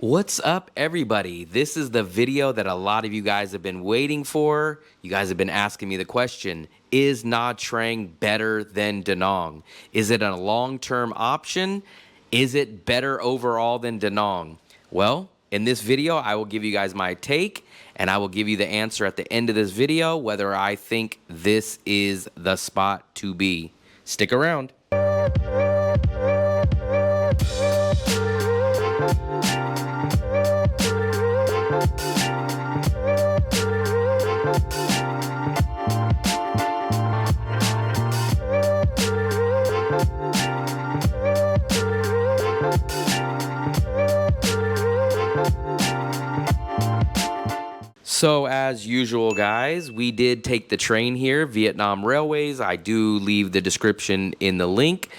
What's up, everybody? This is the video that a lot of you guys have been waiting for. You guys have been asking me the question, is Nha Trang better than Da Nang? Is it a long-term option? Is it better overall than Da Nang? Well, in this video, I will give you guys my take, and I will give you the answer at the end of this video, whether I think this is the spot to be. Stick around. So as usual, guys, we did take the train here, Vietnam Railways. I do leave the description in the link.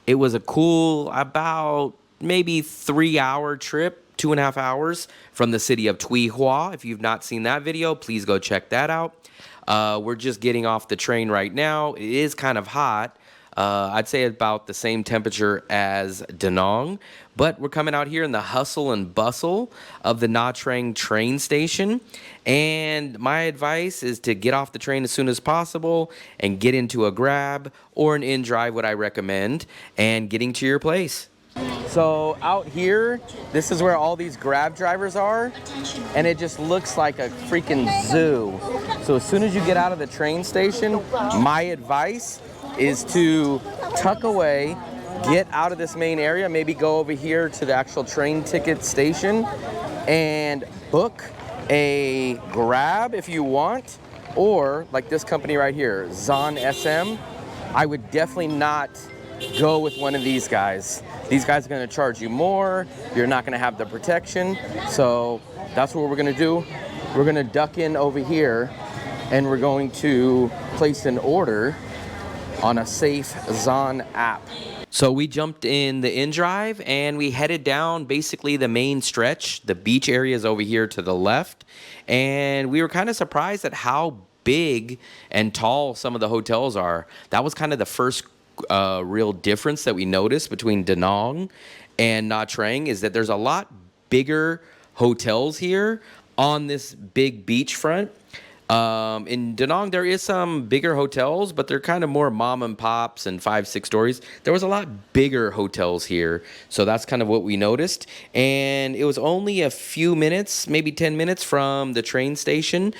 It was a cool, about maybe 3-hour trip, 2.5 hours from the city of Tuy Hoa. If you've not seen that video, please go check that out. We're just getting off the train right now. It is kind of hot. I'd say about the same temperature as Da Nang, but we're coming out here in the hustle and bustle of the Nha Trang train station. And my advice is to get off the train as soon as possible and get into a Grab or an InDrive, what I recommend, and getting to your place. So out here, this is where all these Grab drivers are, and it just looks like a freaking zoo. So as soon as you get out of the train station, my advice is to tuck away, get out of this main area, maybe go over here to the actual train ticket station and book a Grab if you want, or like this company right here, Zon SM. I would definitely not go with one of these guys. These guys are gonna charge you more, you're not gonna have the protection, so that's what we're gonna do. We're gonna duck in over here and we're going to place an order on a safe Zon app. So we jumped in the InDrive and we headed down basically the main stretch. The beach area is over here to the left. And we were kind of surprised at how big and tall some of the hotels are. That was kind of the first real difference that we noticed between Da Nang and Nha Trang, is that there's a lot bigger hotels here on this big beachfront. In Da Nang, there is some bigger hotels, but they're kind of more mom and pops and 5-6 stories. There was a lot bigger hotels here, so that's kind of what we noticed. And it was only a few minutes, maybe 10 minutes from the train station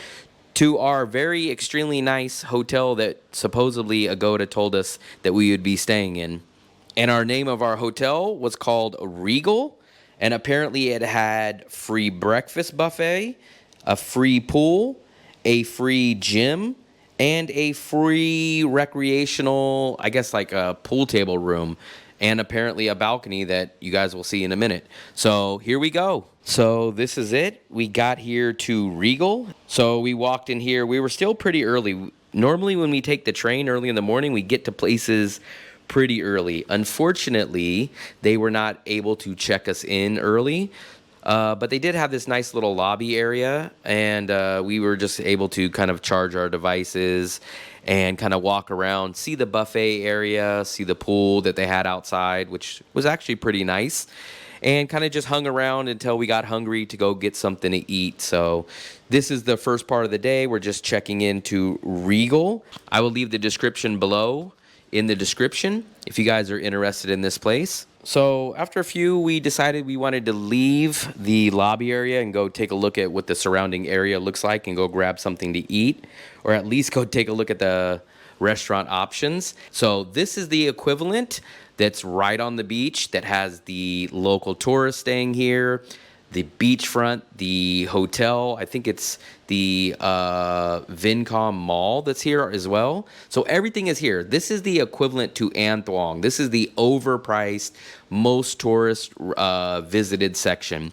to our very extremely nice hotel that supposedly Agoda told us that we would be staying in. And our name of our hotel was called Regal, and apparently it had free breakfast buffet, a free pool, a free gym, and a free recreational, I guess like a pool table room, and apparently a balcony that you guys will see in a minute. So here we go. So this is it. We got here to Regal. So we walked in here. We were still pretty early. Normally when we take the train early in the morning, we get to places pretty early. Unfortunately, they were not able to check us in early. But they did have this nice little lobby area, and we were just able to kind of charge our devices and kind of walk around, see the buffet area, see the pool that they had outside, which was actually pretty nice, and kind of just hung around until we got hungry to go get something to eat. So this is the first part of the day. We're just checking into Regal. I will leave the description below in the description if you guys are interested in this place. So after a few, we decided we wanted to leave the lobby area and go take a look at what the surrounding area looks like and go grab something to eat, or at least go take a look at the restaurant options. So this is the equivalent that's right on the beach, that has the local tourists staying here, the beachfront, the hotel. I think it's the Vincom Mall that's here as well. So everything is here. This is the equivalent to An Thuong. This is the overpriced, most tourist visited section.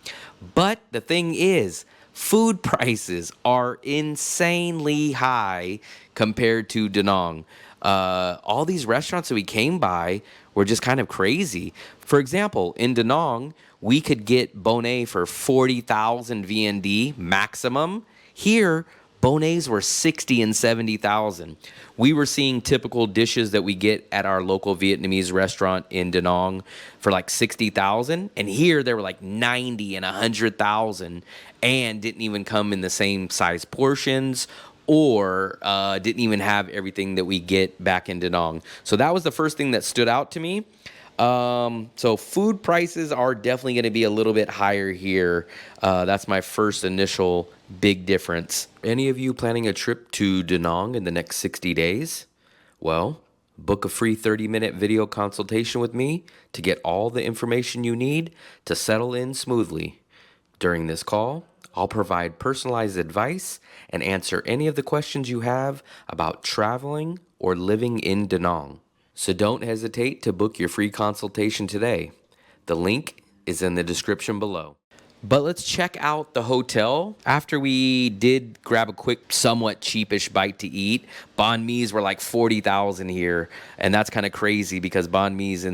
But the thing is, food prices are insanely high compared to Da Nang. All these restaurants that we came by were just kind of crazy. For example, in Da Nang, we could get Bonet for 40,000 VND maximum. Here, Bonnets were 60 and 70,000. We were seeing typical dishes that we get at our local Vietnamese restaurant in Da Nang for like 60,000, and here they were like 90 and 100,000, and didn't even come in the same size portions, or didn't even have everything that we get back in Da Nang. So that was the first thing that stood out to me. So food prices are definitely going to be a little bit higher here. That's my first initial big difference. Any of you planning a trip to Da Nang in the next 60 days? Well, book a free 30-minute video consultation with me to get all the information you need to settle in smoothly. During this call, I'll provide personalized advice and answer any of the questions you have about traveling or living in Da Nang. So don't hesitate to book your free consultation today. The link is in the description below. But let's check out the hotel. After we did grab a quick, somewhat cheapish bite to eat, banh mi's were like 40,000 here, and that's kind of crazy because banh mi's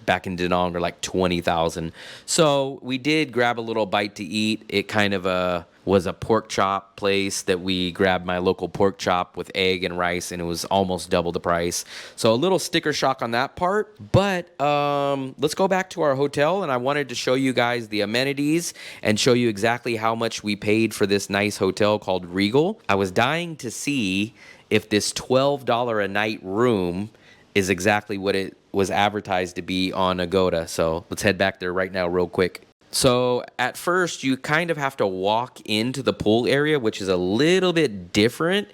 back in Da Nang are like 20,000. So we did grab a little bite to eat. It kind of was a pork chop place that we grabbed, my local pork chop with egg and rice, and it was almost double the price. So a little sticker shock on that part. But let's go back to our hotel, and I wanted to show you guys the amenities and show you exactly how much we paid for this nice hotel called Regal. I was dying to see if this $12 a night room is exactly what it was advertised to be on Agoda. So let's head back there right now real quick. So at first, you kind of have to walk into the pool area, which is a little bit different.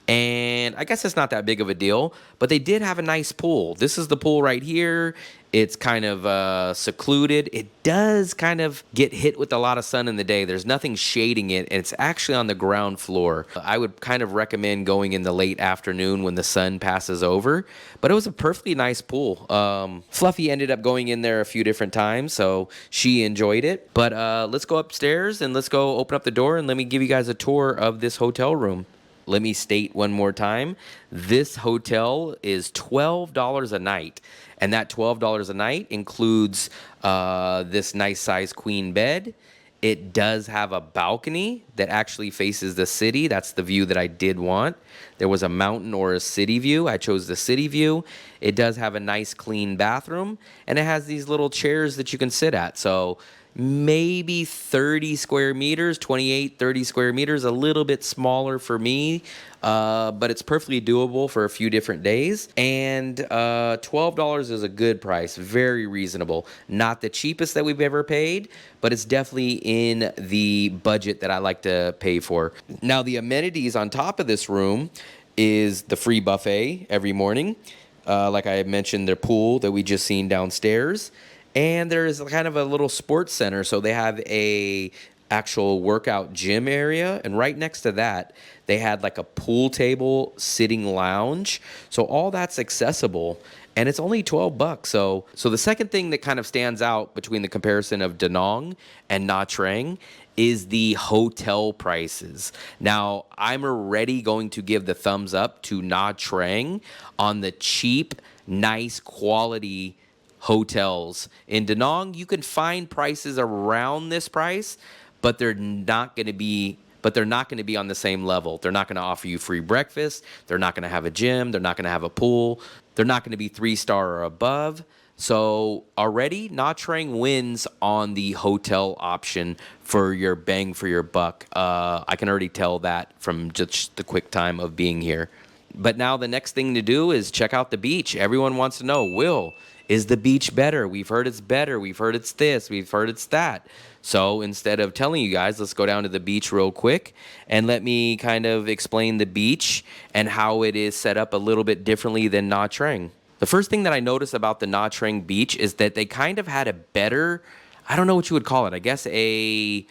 And I guess it's not that big of a deal, but they did have a nice pool. This is the pool right here. It's kind of secluded. It does kind of get hit with a lot of sun in the day. There's nothing shading it, and it's actually on the ground floor. I would kind of recommend going in the late afternoon when the sun passes over, but it was a perfectly nice pool. Fluffy ended up going in there a few different times, so she enjoyed it. But let's go upstairs and let's go open up the door and let me give you guys a tour of this hotel room. Let me state one more time, this hotel is $12 a night, and that $12 a night includes this nice size queen bed. It does have a balcony that actually faces the city. That's the view that I did want. There was a mountain or a city view. I chose the city view. It does have a nice clean bathroom, and it has these little chairs that you can sit at. So maybe 30 square meters, 28, 30 square meters, a little bit smaller for me, but it's perfectly doable for a few different days. And $12 is a good price, very reasonable. Not the cheapest that we've ever paid, but it's definitely in the budget that I like to pay for. Now, the amenities on top of this room is the free buffet every morning. Like I mentioned, their pool that we just seen downstairs. And there's kind of a little sports center, so they have a actual workout gym area, and right next to that, they had like a pool table sitting lounge. So all that's accessible, and it's only $12. So the second thing that kind of stands out between the comparison of Da Nang and Nha Trang is the hotel prices. Now, I'm already going to give the thumbs up to Nha Trang on the cheap, nice quality hotels. In Da Nang, you can find prices around this price, but they're not going to be on the same level. They're not going to offer you free breakfast. They're not going to have a gym. They're not going to have a pool. They're not going to be 3-star or above. So already, Nha Trang wins on the hotel option for your bang for your buck. I can already tell that from just the quick time of being here. But now the next thing to do is check out the beach. Everyone wants to know, Will, is the beach better? We've heard it's better. We've heard it's this. We've heard it's that. So instead of telling you guys, let's go down to the beach real quick and let me kind of explain the beach and how it is set up a little bit differently than Nha Trang. The first thing that I noticed about the Nha Trang beach is that they kind of had a better, I don't know what you would call it, I guess a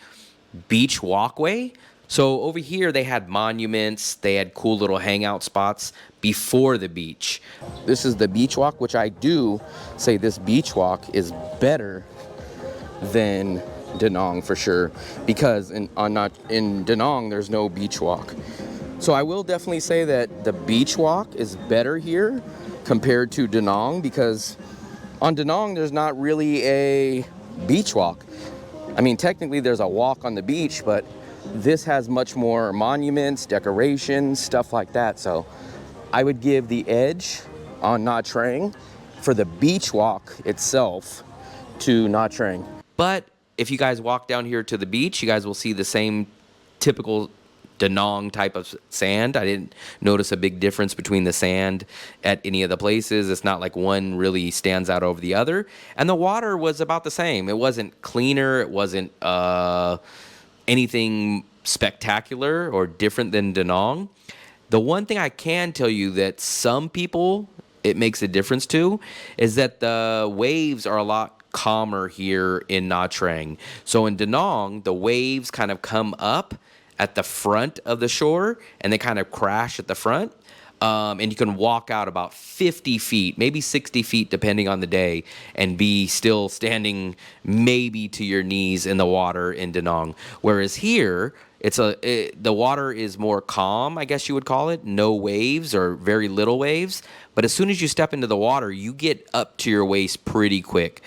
beach walkway. So over here, they had monuments, they had cool little hangout spots before the beach. This is the beach walk, which I do say this beach walk is better than Da Nang for sure, because in Da Nang, there's no beach walk. So I will definitely say that the beach walk is better here compared to Da Nang, because on Da Nang, there's not really a beach walk. I mean, technically there's a walk on the beach, but this has much more monuments, decorations, stuff like that. So I would give the edge on Nha Trang for the beach walk itself to Nha Trang. But if you guys walk down here to the beach, you guys will see the same typical Da Nang type of sand. I didn't notice a big difference between the sand at any of the places. It's not like one really stands out over the other. And the water was about the same. It wasn't cleaner. It wasn't anything spectacular or different than Da Nang. The one thing I can tell you that some people it makes a difference to is that the waves are a lot calmer here in Nha Trang. So in Da Nang, the waves kind of come up at the front of the shore and they kind of crash at the front. And you can walk out about 50 feet, maybe 60 feet, depending on the day, and be still standing maybe to your knees in the water in Da Nang. Whereas here, the water is more calm, I guess you would call it. No waves or very little waves. But as soon as you step into the water, you get up to your waist pretty quick.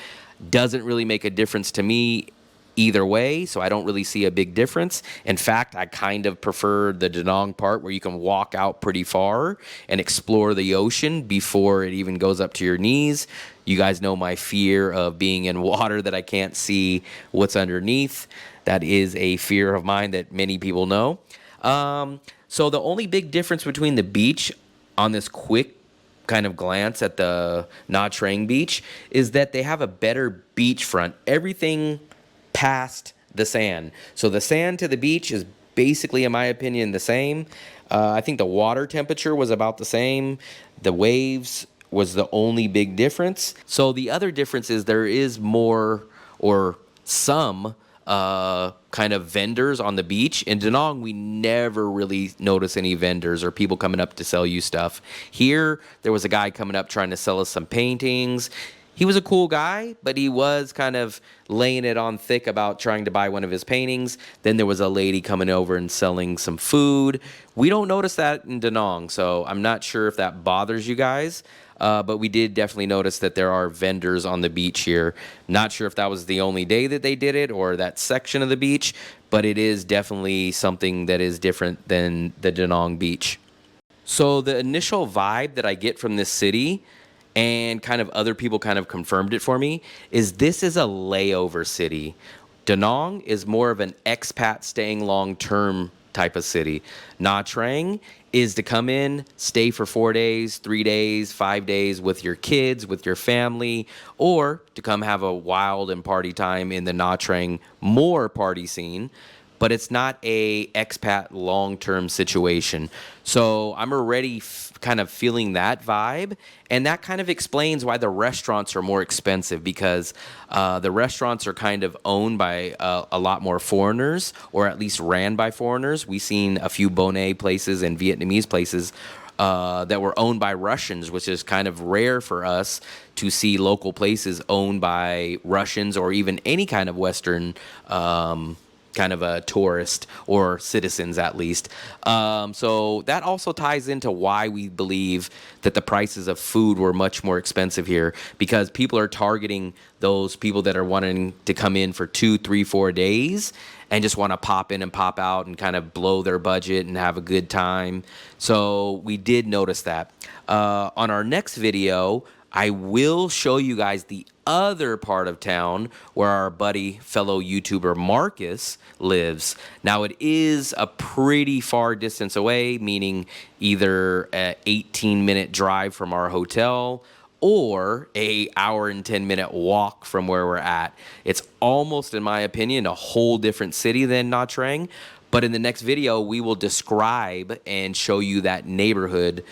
Doesn't really make a difference to me either way, so I don't really see a big difference. In fact, I kind of prefer the Da Nang part where you can walk out pretty far and explore the ocean before it even goes up to your knees. You guys know my fear of being in water that I can't see what's underneath. That is a fear of mine that many people know. So the only big difference between the beach on this quick kind of glance at the Nha Trang beach is that they have a better beachfront. Everything past the sand. So the sand to the beach is basically, in my opinion, the same. I think the water temperature was about the same. The waves was the only big difference. So the other difference is there is more or some kind of vendors on the beach. In Da Nang, we never really notice any vendors or people coming up to sell you stuff. Here, there was a guy coming up trying to sell us some paintings. He was a cool guy, but he was kind of laying it on thick about trying to buy one of his paintings. Then there was a lady coming over and selling some food. We don't notice that in Da Nang, so I'm not sure if that bothers you guys. But we did definitely notice that there are vendors on the beach here. Not sure if that was the only day that they did it or that section of the beach, but it is definitely something that is different than the Da Nang beach. So the initial vibe that I get from this city, and kind of other people kind of confirmed it for me, is this is a layover city. Da Nang is more of an expat staying long-term type of city. Nha Trang is to come in, stay for 4 days, 3 days, 5 days with your kids, with your family, or to come have a wild and party time in the Nha Trang more party scene. But it's not a expat long-term situation. So I'm already kind of feeling that vibe, and that kind of explains why the restaurants are more expensive, because the restaurants are kind of owned by a lot more foreigners, or at least ran by foreigners. We've seen a few Bonnet places and Vietnamese places that were owned by Russians, which is kind of rare for us to see local places owned by Russians or even any kind of Western kind of a tourist or citizens at least. So that also ties into why we believe that the prices of food were much more expensive here, because people are targeting those people that are wanting to come in for 2, 3, 4 days and just want to pop in and pop out and kind of blow their budget and have a good time. So we did notice that. On our next video, I will show you guys the other part of town where our buddy, fellow YouTuber Marcus lives. Now, it is a pretty far distance away, meaning either an 18-minute drive from our hotel or a hour and 10-minute walk from where we're at. It's almost, in my opinion, a whole different city than Nha Trang. But in the next video, we will describe and show you that neighborhood,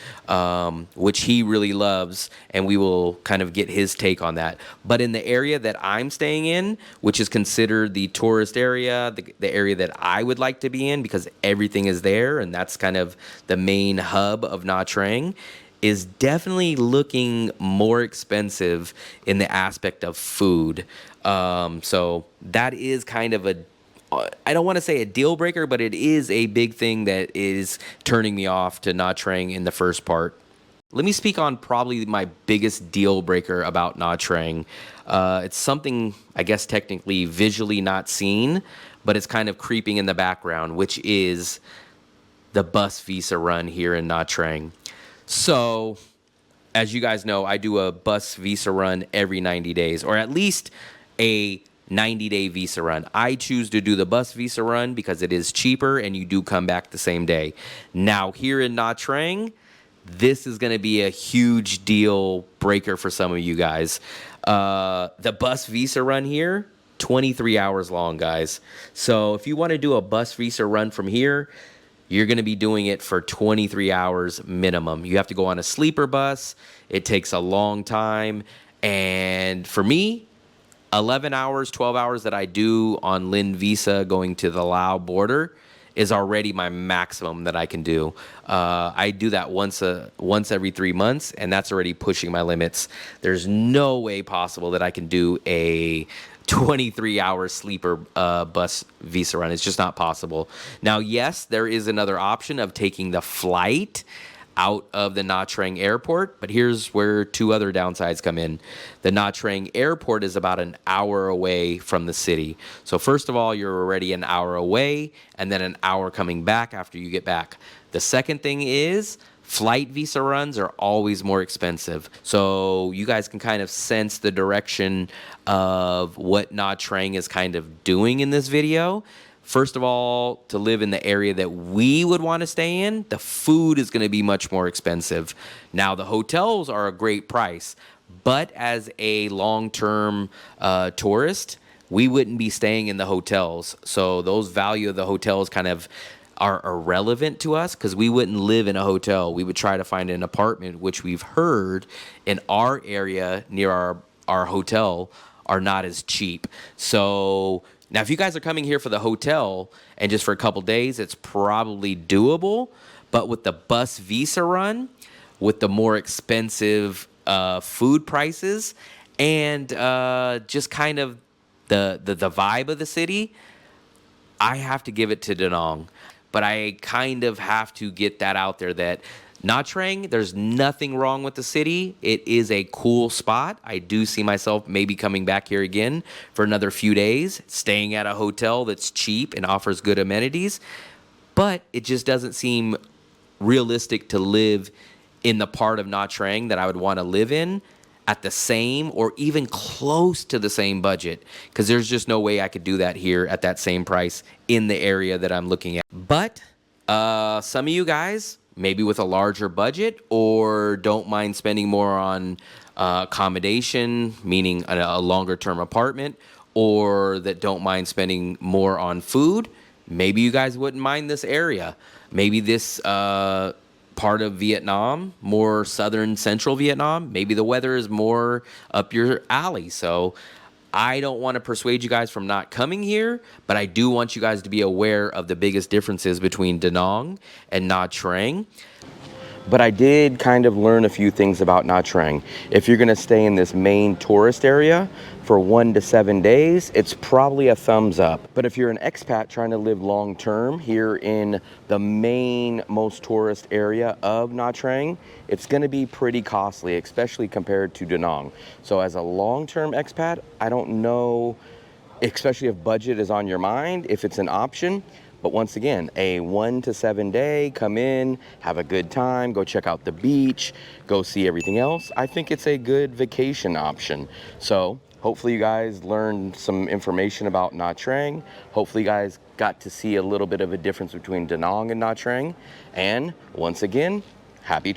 which he really loves, and we will kind of get his take on that. But in the area that I'm staying in, which is considered the tourist area, the area that I would like to be in because everything is there, and that's kind of the main hub of Nha Trang, is definitely looking more expensive in the aspect of food. So that is kind of I don't want to say a deal breaker, but it is a big thing that is turning me off to Nha Trang in the first part. Let me speak on probably my biggest deal breaker about Nha Trang. It's something, I guess, technically visually not seen, but it's kind of creeping in the background, which is the bus visa run here in Nha Trang. So, as you guys know, I do a bus visa run every 90 days, or at least a 90-day visa run. I choose to do the bus visa run because it is cheaper and you do come back the same day. Now, here in Nha Trang, this is going to be a huge deal breaker for some of you guys. The bus visa run here, 23 hours long, guys. So if you want to do a bus visa run from here, you're going to be doing it for 23 hours minimum. You have to go on a sleeper bus. It takes a long time. And for me, 11 hours, 12 hours that I do on Lin Visa going to the Lao border is already my maximum that I can do. I do that once every 3 months, and that's already pushing my limits. There's no way possible that I can do a 23-hour sleeper bus visa run. It's just not possible. Now, yes, there is another option of taking the flight out of the Nha Trang airport, but here's where two other downsides come in. The Nha Trang airport is about an hour away from the city. So first of all, you're already an hour away, and then an hour coming back after you get back. The second thing is flight visa runs are always more expensive. So you guys can kind of sense the direction of what Nha Trang is kind of doing in this video. First of all, to live in the area that we would want to stay in, the food is going to be much more expensive. Now, the hotels are a great price, but as a long-term tourist, we wouldn't be staying in the hotels. So those value of the hotels kind of are irrelevant to us because we wouldn't live in a hotel. We would try to find an apartment, which we've heard in our area near our hotel are not as cheap. So now, if you guys are coming here for the hotel and just for a couple days, it's probably doable. But with the bus visa run, with the more expensive food prices, and just kind of the vibe of the city, I have to give it to Da Nang. But I kind of have to get that out there that Nha Trang, there's nothing wrong with the city. It is a cool spot. I do see myself maybe coming back here again for another few days, staying at a hotel that's cheap and offers good amenities. But it just doesn't seem realistic to live in the part of Nha Trang that I would want to live in at the same or even close to the same budget, because there's just no way I could do that here at that same price in the area that I'm looking at. But some of you guys, maybe with a larger budget or don't mind spending more on accommodation, meaning a longer term apartment, or that don't mind spending more on food, maybe you guys wouldn't mind this area. Maybe this part of Vietnam, more southern central Vietnam, maybe the weather is more up your alley. So I don't want to persuade you guys from not coming here, but I do want you guys to be aware of the biggest differences between Da Nang and Nha Trang. But I did kind of learn a few things about Nha Trang. If you're going to stay in this main tourist area for 1 to 7 days, it's probably a thumbs up. But if you're an expat trying to live long term here in the main most tourist area of Nha Trang, it's going to be pretty costly, especially compared to Da Nang. So as a long-term expat, I don't know, especially if budget is on your mind, if it's an option. But once again, a 1 to 7 day, come in, have a good time, go check out the beach, go see everything else. I think it's a good vacation option. So hopefully you guys learned some information about Nha Trang. Hopefully you guys got to see a little bit of a difference between Da Nang and Nha Trang. And once again, happy